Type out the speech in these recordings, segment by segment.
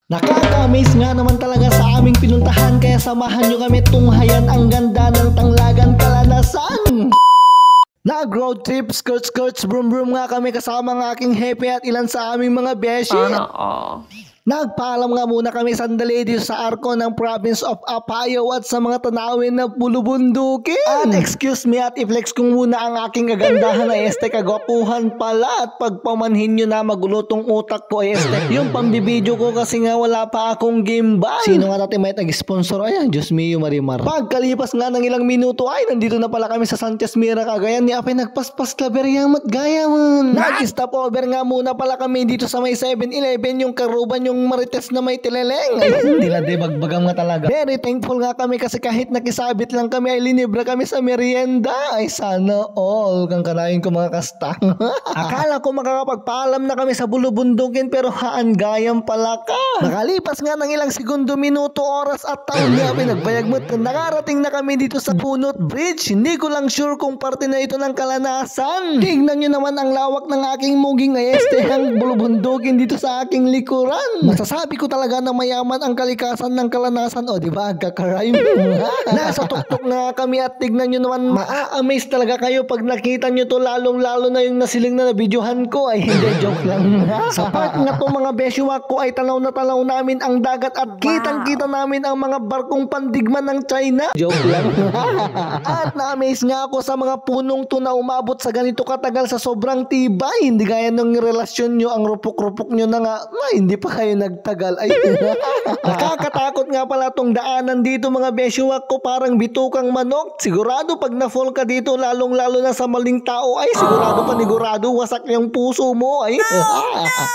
Nakaka-amaze nga naman talaga sa aming pinuntahan, kaya samahan nyo kami tunghayan ang ganda ng Tanglagan, Kalanasan. Nag-road trip, skirts, brum nga kami kasama ng aking hepe at ilan sa aming mga beshi. Nagpaalam nga muna kami sandali dito sa arko ng province of Apayao at sa mga tanawin na bulubundukin. At excuse me at i-flex ko muna ang aking kagandahan na kagwapuhan pala at pagpamanhin nyo na magulotong utak ko yung pambibideo ko kasi nga wala pa akong gimbal. Sino nga natin may tag-sponsor? Ayan, Diyos mio Marimar. Pagkalipas nga ng ilang minuto ay nandito na pala kami sa Sanchez Mira, Cagayan. Ni Apay nagpaspas klaberyang matgayaman. Nag-stop over nga muna pala kami dito sa may 7-Eleven, yung karuban yung Marites na may tileleng. Ay, hindi lang bagbagang nga talaga. Very thankful nga kami kasi kahit nakisabit lang kami ay linibra kami sa merienda. Ay sana all kang kanain ko mga kastang. Akala ko makakapagpaalam na kami sa bulubundukin pero haan gayam pala ka. Nakalipas nga ng ilang segundo, minuto, oras at taon nga pinagbayag mo. Nakarating na kami dito sa Bunot Bridge. Hindi ko lang sure kung parte na ito ng Kalanasan. Tingnan nyo naman ang lawak ng aking muging ang bulubundukin dito sa aking likuran. Masasabi ko talaga na mayaman ang kalikasan ng Kalanasan. O diba, kakarime. Nasa tuktok na kami at tignan nyo naman, maa-amaze talaga kayo pag nakita nyo to, lalong-lalo na yung nasiling na videohan ko. Ay hindi, joke lang. Sa part nga to mga beshiwak ko ay tanaw na tanaw namin ang dagat at kitang-kita namin ang mga barkong pandigman ng China. Joke lang. At na-amaze nga ako sa mga punong to na umabot sa ganito katagal sa sobrang tibay. Hindi gaya ng relasyon nyo, ang rupok-rupok nyo na nga, hindi pa kayo nagtagal. Ay, nakakatakot nga pala tong daanan dito mga beshiwak ko, parang bitukang manok. Sigurado pag na-fall ka dito, lalong-lalo na sa maling tao, ay sigurado panigurado wasak yung puso mo. Ay,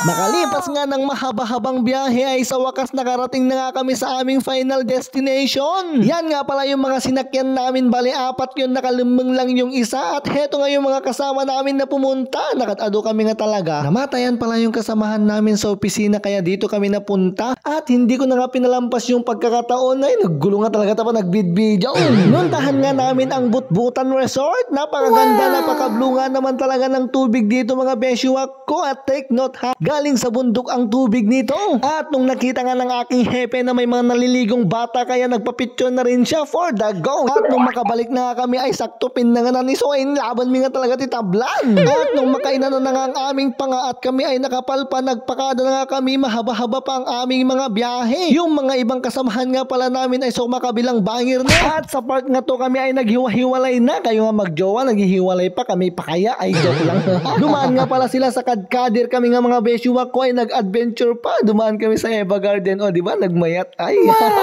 makalipas nga ng mahaba-habang biyahe ay sa wakas nakarating na nga kami sa aming final destination. Yan nga pala yung mga sinakyan namin, bali apat yun, nakalimang lang yung isa at heto nga yung mga kasama namin na pumunta. Nakatado kami nga talaga. Namatayan pala yung kasamahan namin sa opisina kaya dito kami napunta at hindi ko na nga pinalampas yung pagkakataon. Ay naggulo nga talaga tapos nagbid-video. Nuntahan nga namin ang Butbutan Resort. Napakaganda, napakablu nga naman talaga ng tubig dito mga beshiwak ko at take note ha, galing sa bundok ang tubig nito. At nung nakita nga ng aking hepe na may mga naliligong bata kaya nagpapicture na rin siya for the go. At nung makabalik na nga kami ay sakto pinangan na ni Soin, laban mi nga talaga titablan. At nung makainan na nga ang aming panga at kami ay nakapalpa, nagpakada na nga kami, mahaba-haba pa ang aming mga biyahe. Yung mga ibang kasamahan nga pala namin ay sumakabilang bangir na. At sa part nga to kami ay naghiwa-hiwalay na. Kayo nga magjowa, naghihiwalay pa kami pa kaya, ay joke lang. Dumaan nga pala sila sa Kadkadir, kami nga mga beshiwak ko ay nag-adventure pa. Dumaan kami sa Eva Garden, o diba, nagmayat. Ay,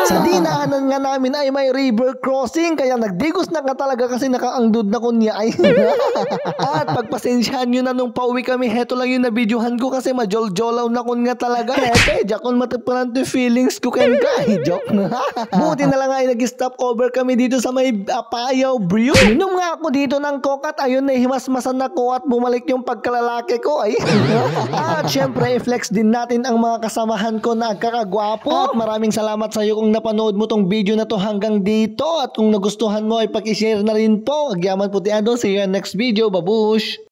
sa dinaanan nga namin ay may river crossing kaya nagdigos na nga talaga kasi nakaangdod na kunya ay. At pagpasensyahan nyo na nung pauwi kami, heto lang yung nabidyohan ko kasi majoljolaw na kun nga talaga. Hepe, jakon matapalan to feelings ko kan ka. Joke na. Buti na lang ay nag-stop over kami dito sa may Apayao Brew. Minom nga ako dito ng coke at ayun na himasmasan ako at bumalik yung pagkalalaki ko ay. At syempre i-flex din natin ang mga kasamahan ko na kakagwapo. At maraming salamat sa iyo kung napanood mo tong video na to hanggang dito. At kung nagustuhan mo ay paki-share na rin po. Agyaman putiado. See you in next video. Babush!